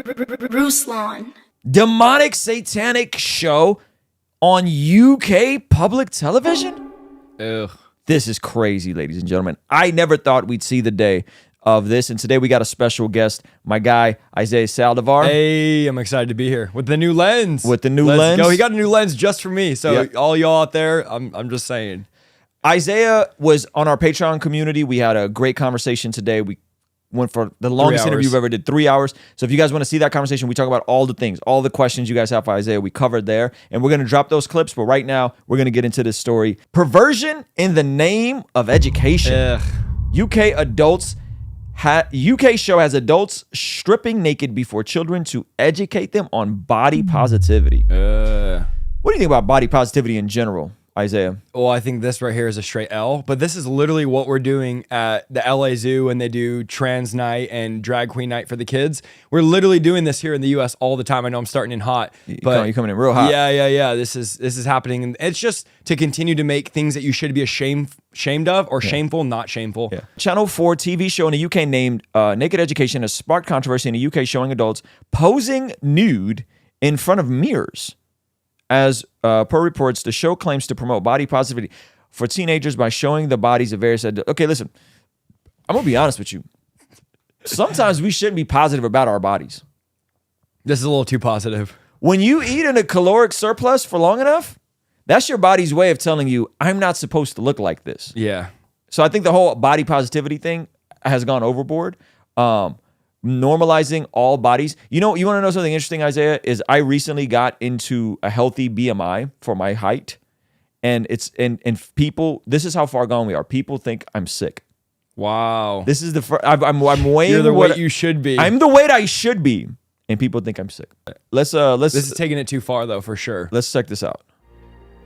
Ruslan. Demonic satanic show on UK public television? Ugh. This is crazy, ladies and gentlemen. I never thought we'd see the day of this, and today we got a special guest, my guy, Isaiah Saldivar. Hey, I'm excited to be here with the new lens. Let's go. He got a new lens just for me. So Yep. all y'all out there, I'm just saying. Isaiah was on our Patreon community. We had a great conversation today. We went for the longest interview we've ever did, 3 hours. So if you guys want to see that conversation, we talk about all the things, all the questions you guys have for Isaiah, we covered there. And we're going to drop those clips. But right now, we're going to get into this story. Perversion in the name of education. Ugh. UK show has adults stripping naked before children to educate them on body positivity. What do you think about body positivity in general, Isaiah? Well, I think this right here is a straight L, but this is literally what we're doing at the LA Zoo when they do trans night and drag queen night for the kids. We're literally doing this here in the US all the time. I know I'm starting in hot, but you're coming in real hot. Yeah. This is happening, and it's just to continue to make things that you should be ashamed of or shameful, not shameful. Yeah. Channel 4 TV show in the UK named Naked Education has sparked controversy in the UK, showing adults posing nude in front of mirrors. As per reports, the show claims to promote body positivity for teenagers by showing the bodies of various adults. Okay, listen, I'm gonna be honest with you. Sometimes we shouldn't be positive about our bodies. This is a little too positive. When you eat in a caloric surplus for long enough, that's your body's way of telling you, I'm not supposed to look like this. Yeah. So I think the whole body positivity thing has gone overboard. Normalizing all bodies. You want to know something interesting, Isaiah? Is I recently got into a healthy BMI for my height, and it's and people. This is how far gone we are. People think I'm sick. Wow. This is the first. I'm weighing. You're the weight you should be. I'm the weight I should be, and people think I'm sick. Let's. This is taking it too far, though, for sure. Let's check this out.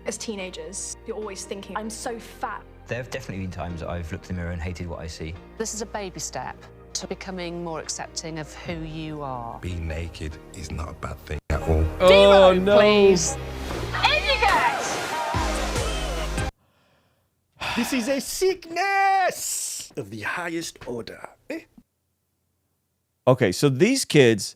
As teenagers, you're always thinking, I'm so fat. There have definitely been times that I've looked in the mirror and hated what I see. This is a baby step to becoming more accepting of who you are. Being naked is not a bad thing at all. Oh, no. Please. This is a sickness of the highest order. Okay, so these kids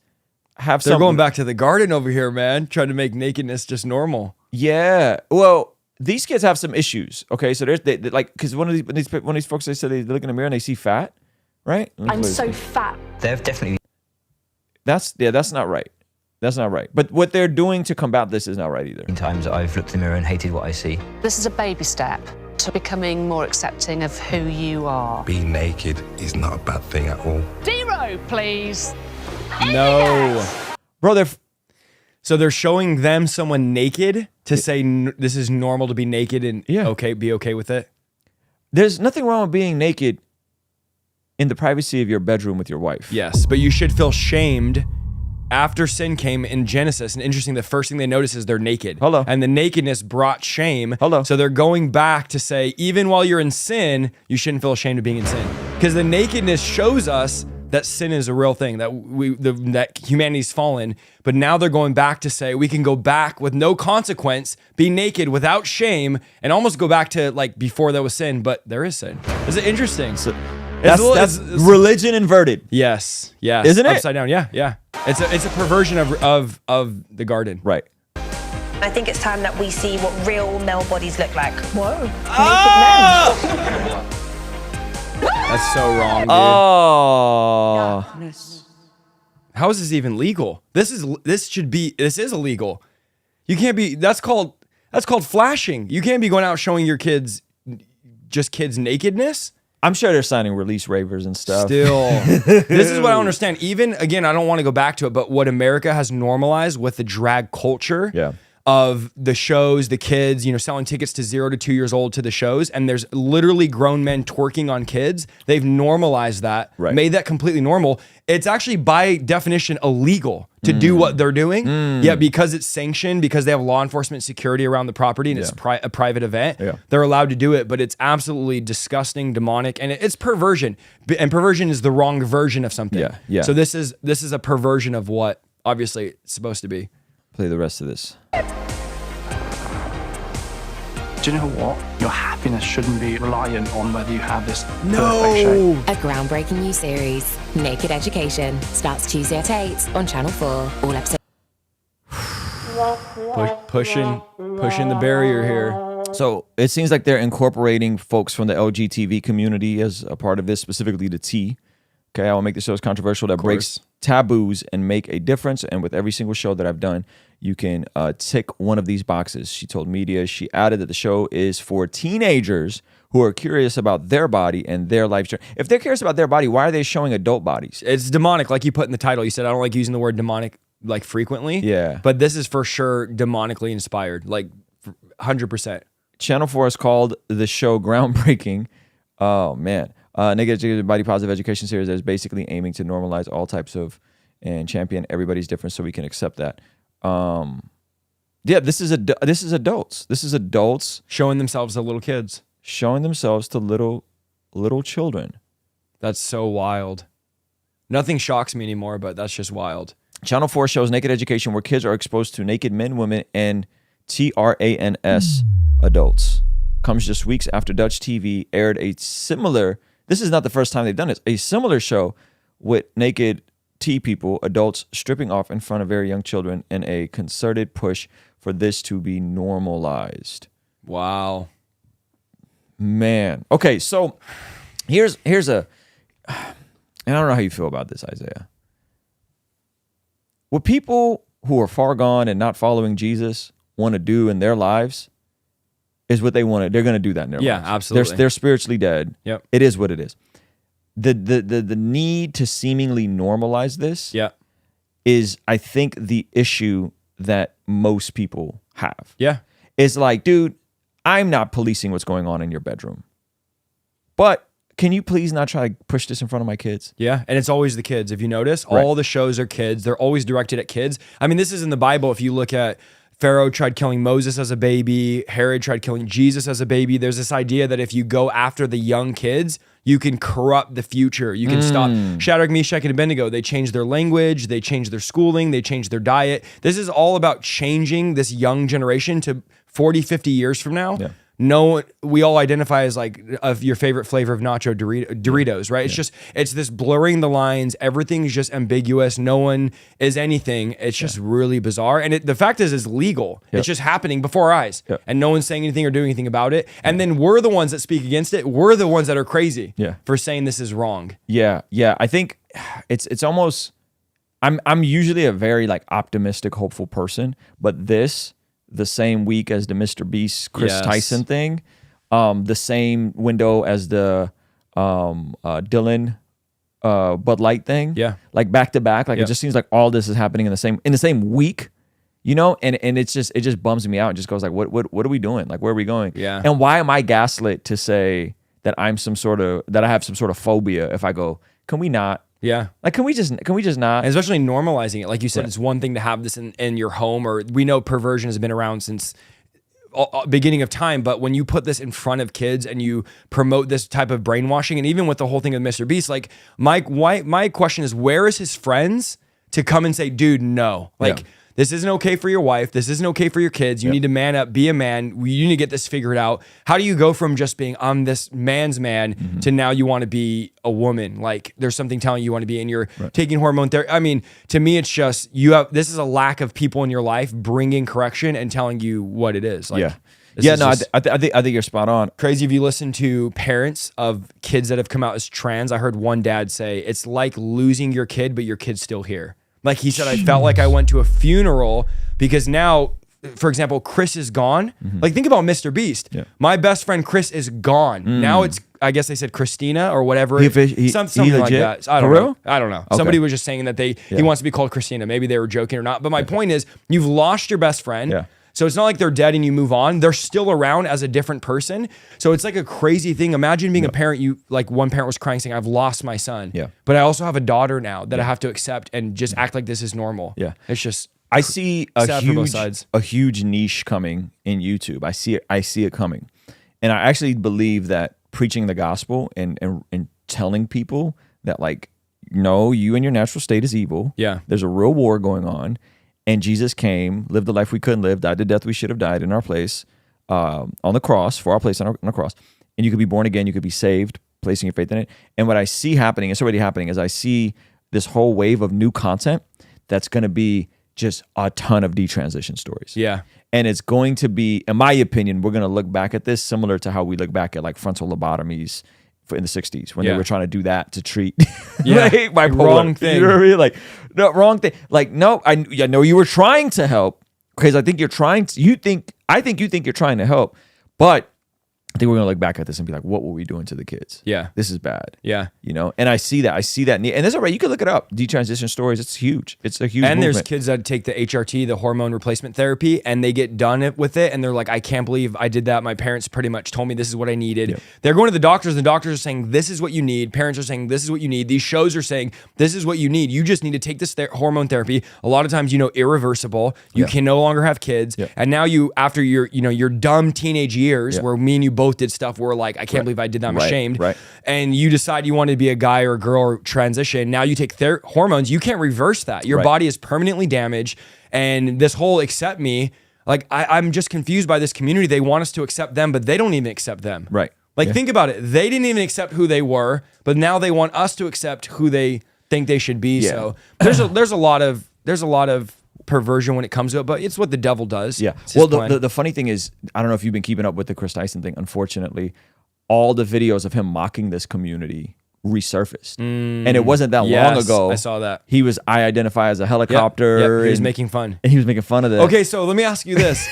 have They're going back to the garden over here, man, trying to make nakedness just normal. Yeah. Well, these kids have some issues. Okay, so they like, because one of these folks, they said they look in the mirror and they see fat, right? I'm so fat. There have definitely That's not right. That's not right. But what they're doing to combat this is not right either. been times that I've looked in the mirror and hated what I see. This is a baby step to becoming more accepting of who you are. Being naked is not a bad thing at all. Zero, please. No. Bro, So they're showing them someone naked to say this is normal to be naked and be okay with it? there's nothing wrong with being naked in the privacy of your bedroom with your wife. Yes, but you should feel shamed after sin came in Genesis. And interesting, the first thing they notice is they're naked. Hello. And the nakedness brought shame. Hello. So they're going back to say, even while you're in sin, you shouldn't feel ashamed of being in sin. Because the nakedness shows us that sin is a real thing, that that humanity's fallen. But now they're going back to say we can go back with no consequence, be naked without shame, and almost go back to like before there was sin, but there is sin. Is it interesting? So, That's religion inverted. Yes. Isn't it? Upside down, yeah. It's a perversion of the garden. Right. I think it's time that we see what real male bodies look like. Whoa. That's so wrong, dude. Oh. How is this even legal? This is illegal. You can't be. That's called flashing. You can't be going out showing your kids nakedness. I'm sure they're signing release waivers and stuff. Still, this is what I don't understand. Even again, I don't want to go back to it, but what America has normalized with the drag culture. Yeah. Of the shows, the kids, selling tickets to 0 to 2 years old to the shows, and there's literally grown men twerking on kids. They've normalized that, made that completely normal. It's actually by definition illegal to do what they're doing. Yeah, because it's sanctioned, because they have law enforcement security around the property, and it's a private event. Yeah. They're allowed to do it, but it's absolutely disgusting, demonic, and it's perversion. And perversion is the wrong version of something. Yeah. So this is a perversion of what obviously it's supposed to be. Play the rest of this. Do you know what? Your happiness shouldn't be reliant on whether you have this perfect No. shape. A groundbreaking new series, Naked Education, starts Tuesday at 8 on Channel 4. All episodes. Pushing the barrier here. So it seems like they're incorporating folks from the LGTV community as a part of this, specifically the T. Okay, I will make the show as controversial that breaks taboos and make a difference. And with every single show that I've done, you can tick one of these boxes. She told media. She added that the show is for teenagers who are curious about their body and their life journey. If they're curious about their body, why are they showing adult bodies? It's demonic, like you put in the title. You said I don't like using the word demonic like frequently. Yeah. But this is for sure demonically inspired, like 100%. Channel 4 has called the show groundbreaking. Oh, man. Naked Education Body Positive Education series that is basically aiming to normalize all types of and champion everybody's difference so we can accept that. Yeah, this is adults. This is adults Showing themselves to little kids. showing themselves to little children. That's so wild. Nothing shocks me anymore, but that's just wild. Channel 4 shows Naked Education where kids are exposed to naked men, women, and trans adults. Comes just weeks after Dutch TV aired a similar, this is not the first time they've done this, a similar show with naked T people, adults stripping off in front of very young children in a concerted push for this to be normalized. Wow. Man. Okay, so here's a, and I don't know how you feel about this, Isaiah. What people who are far gone and not following Jesus want to do in their lives is what they want to, they're going to do that in their lives. Yeah, absolutely. They're spiritually dead. Yep. It is what it is. The need to seemingly normalize this is, I think, the issue that most people have. Yeah. It's like, dude, I'm not policing what's going on in your bedroom. But can you please not try to push this in front of my kids? Yeah, and it's always the kids. If you notice, all the shows are kids. They're always directed at kids. I mean, this is in the Bible. If you look at Pharaoh tried killing Moses as a baby, Herod tried killing Jesus as a baby. There's this idea that if you go after the young kids, you can corrupt the future. You can stop. Shadrach, Meshach, and Abednego, they changed their language, they changed their schooling, they changed their diet. This is all about changing this young generation to 40, 50 years from now. Yeah. No, we all identify as like of your favorite flavor of nacho Doritos, right? It's just, it's this blurring the lines. Everything's just ambiguous. No one is anything. It's just really bizarre. And the fact is, it's legal. It's just happening before our eyes. And no one's saying anything or doing anything about it. And then we're the ones that speak against it. We're the ones that are crazy for saying this is wrong. Yeah. I think it's almost, I'm usually a very like optimistic, hopeful person, but the same week as the Mr. Beast Chris Tyson thing, the same window as the Dylan Bud Light thing. Yeah. Like back to back. Like it just seems like all this is happening in the same week, you know? And it just bums me out and just goes like, what are we doing? Like, where are we going? Yeah. And why am I gaslit to say that I have some sort of phobia if I go, can we not? Yeah. Like, can we just not? And especially normalizing it. Like you said, it's one thing to have this in your home, or we know perversion has been around since beginning of time, but when you put this in front of kids and you promote this type of brainwashing, and even with the whole thing of Mr. Beast, like my question is, where is his friends to come and say, dude, no. Like, this isn't okay for your wife. This isn't okay for your kids. You need to man up, be a man. You need to get this figured out. How do you go from just being, I'm this man's man to now you want to be a woman? Like there's something telling you want to be, and you're taking hormone therapy. I mean, to me, it's just, this is a lack of people in your life bringing correction and telling you what it is. Like, I think you're spot on. Crazy if you listen to parents of kids that have come out as trans. I heard one dad say, it's like losing your kid, but your kid's still here. Like he said, I felt like I went to a funeral because now, for example, Chris is gone. Like think about Mr. Beast. My best friend Chris is gone. Now it's, I guess they said Christina or whatever. Something like that. I don't know. I don't know. Okay. Somebody was just saying that he wants to be called Christina. Maybe they were joking or not. But my point is, you've lost your best friend. So it's not like they're dead and you move on. They're still around as a different person. So it's like a crazy thing. Imagine being a parent, like one parent was crying saying, I've lost my son. But I also have a daughter now that I have to accept and just act like this is normal. It's just, I see a huge niche coming in YouTube. I see it coming. And I actually believe that preaching the gospel and telling people that like, no, you and your natural state is evil. There's a real war going on. And Jesus came, lived the life we couldn't live, died the death we should have died in our place, on the cross, for our place on the cross, and you could be born again, you could be saved, placing your faith in it. And what I see happening, it's already happening, is I see this whole wave of new content that's going to be just a ton of detransition stories. Yeah. And it's going to be, in my opinion, we're going to look back at this similar to how we look back at like frontal lobotomies in the 60s when they were trying to do that to treat bipolar. Wrong thing. You know what I mean? Like, no, wrong thing. Like, no, I know you were trying to help, because I think you're trying to, I think you think you're trying to help, but I think we're going to look back at this and be like, what were we doing to the kids? Yeah. This is bad. Yeah. You know, and I see that. And that's all right. You can look it up. Detransition stories. It's huge. It's a huge And movement. there's kids that take the HRT, the hormone replacement therapy, and they get done with it. And they're like, I can't believe I did that. My parents pretty much told me this is what I needed. Yep. They're going to the doctors, and the doctors are saying, this is what you need. Parents are saying, this is what you need. These shows are saying, this is what you need. You just need to take this hormone therapy. A lot of times, irreversible. You can no longer have kids. Yep. And now after your dumb teenage years, where me and you both did stuff where like, I can't believe I did that. I'm ashamed. Right. And you decide you want to be a guy or a girl or transition. Now you take their hormones. You can't reverse that. Your body is permanently damaged. And this whole accept me, like I'm just confused by this community. They want us to accept them, but they don't even accept them. Right. Like think about it. They didn't even accept who they were, but now they want us to accept who they think they should be. Yeah. So there's a lot of perversion when it comes to it, but it's what the devil does. Yeah. Well, the funny thing is, I don't know if you've been keeping up with the Chris Tyson thing. Unfortunately, all the videos of him mocking this community resurfaced, and it wasn't that long ago. I saw that. I identify as a helicopter. Yep. He was making fun. And he was making fun of that. Okay, so let me ask you this.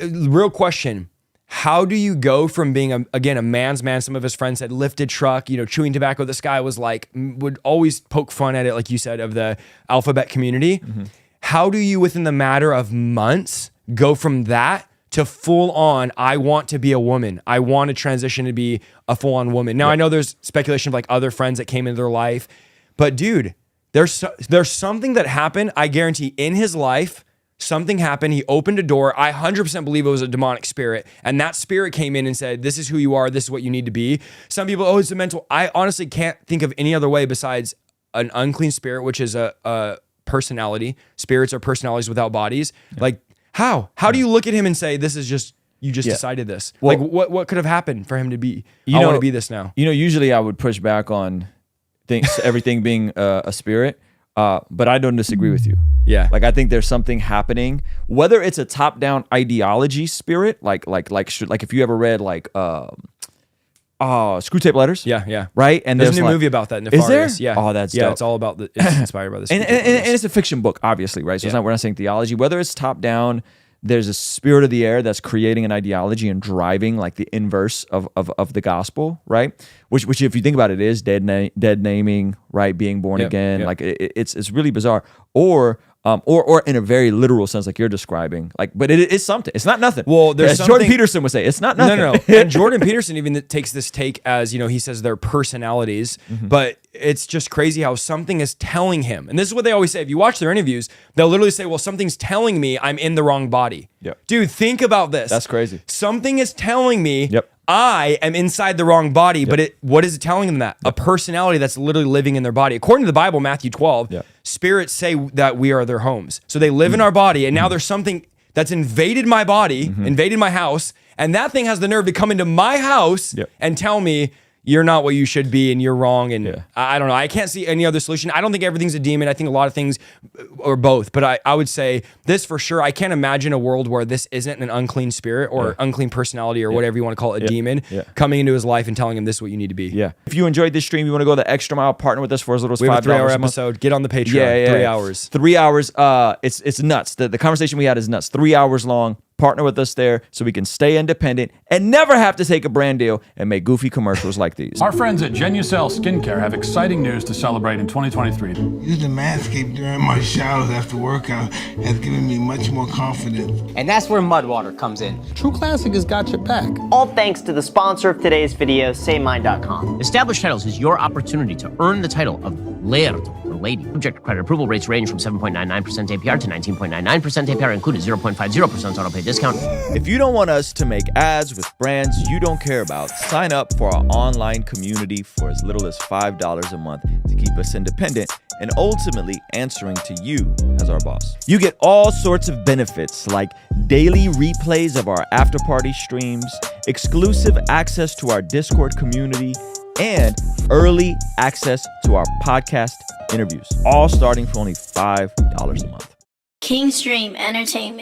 Real question. How do you go from being a man's man? Some of his friends said lifted truck, chewing tobacco. This guy was like, would always poke fun at it, like you said, of the alphabet community. Mm-hmm. How do you, within the matter of months, go from that to full on, I want to be a woman. I want to transition to be a full on woman. Now I know there's speculation of like other friends that came into their life, but dude, there's something that happened. I guarantee in his life, something happened. He opened a door. I 100% believe it was a demonic spirit. And that spirit came in and said, this is who you are. This is what you need to be. Some people, it's a mental. I honestly can't think of any other way besides an unclean spirit, which is a personality. Spirits are personalities without bodies. Yeah. Like how do you look at him and say, this is just, you just decided this? Well, like what could have happened for him to be, I want to be this now? Usually I would push back on everything being a spirit. But I don't disagree with you. Yeah. Like I think there's something happening, whether it's a top-down ideology spirit, like if you ever read like Screw Tape Letters. Yeah. Right? And there's a new movie about that. Nefarious. Is there? Yeah. Oh, that's dope. It's all about it's inspired by this. and it's a fiction book, obviously, right? So we're not saying theology. Whether it's top-down, there's a spirit of the air that's creating an ideology and driving like the inverse of the gospel, right? Which if you think about it, is dead naming, right? Being born again, like it's really bizarre. Or in a very literal sense, like you're describing, like, but it is something. It's not nothing. Well, there's as Jordan Peterson would say, it's not nothing. No. And Jordan Peterson even takes this take as, he says they're personalities, but it's just crazy how something is telling him. And this is what they always say. If you watch their interviews, they'll literally say, well, something's telling me I'm in the wrong body. Yep. Dude, think about this. That's crazy. Something is telling me I am inside the wrong body, but what is it telling them that? A personality that's literally living in their body. According to the Bible, Matthew 12, spirits say that we are their homes. So they live in our body, and now there's something that's invaded my body, invaded my house, and that thing has the nerve to come into my house and tell me, you're not what you should be and you're wrong. And I don't know. I can't see any other solution. I don't think everything's a demon. I think a lot of things are both. But I would say this for sure. I can't imagine a world where this isn't an unclean spirit or unclean personality or whatever you want to call it, a demon coming into his life and telling him this is what you need to be. Yeah. If you enjoyed this stream, you want to go the extra mile, partner with us for as little as $5. We have a 3-hour episode. Get on the Patreon. 3 hours. 3 hours. It's nuts. The conversation we had is nuts. 3 hours long. Partner with us there so we can stay independent and never have to take a brand deal and make goofy commercials like these. Our friends at Genucel Skincare have exciting news to celebrate in 2023. Using Manscaped during my showers after workout has given me much more confidence. And that's where Mudwater comes in. True Classic has got your back. All thanks to the sponsor of today's video, SayMine.com. Established Titles is your opportunity to earn the title of Laird or Lady. Subject to credit approval, rates range from 7.99% APR to 19.99% APR, including 0.50% auto pay discount. If you don't want us to make ads with brands you don't care about, sign up for our online community for as little as $5 a month to keep us independent and ultimately answering to you as our boss. You get all sorts of benefits like daily replays of our after party streams, exclusive access to our Discord community, and early access to our podcast interviews, all starting for only $5 a month. Kingstream Entertainment.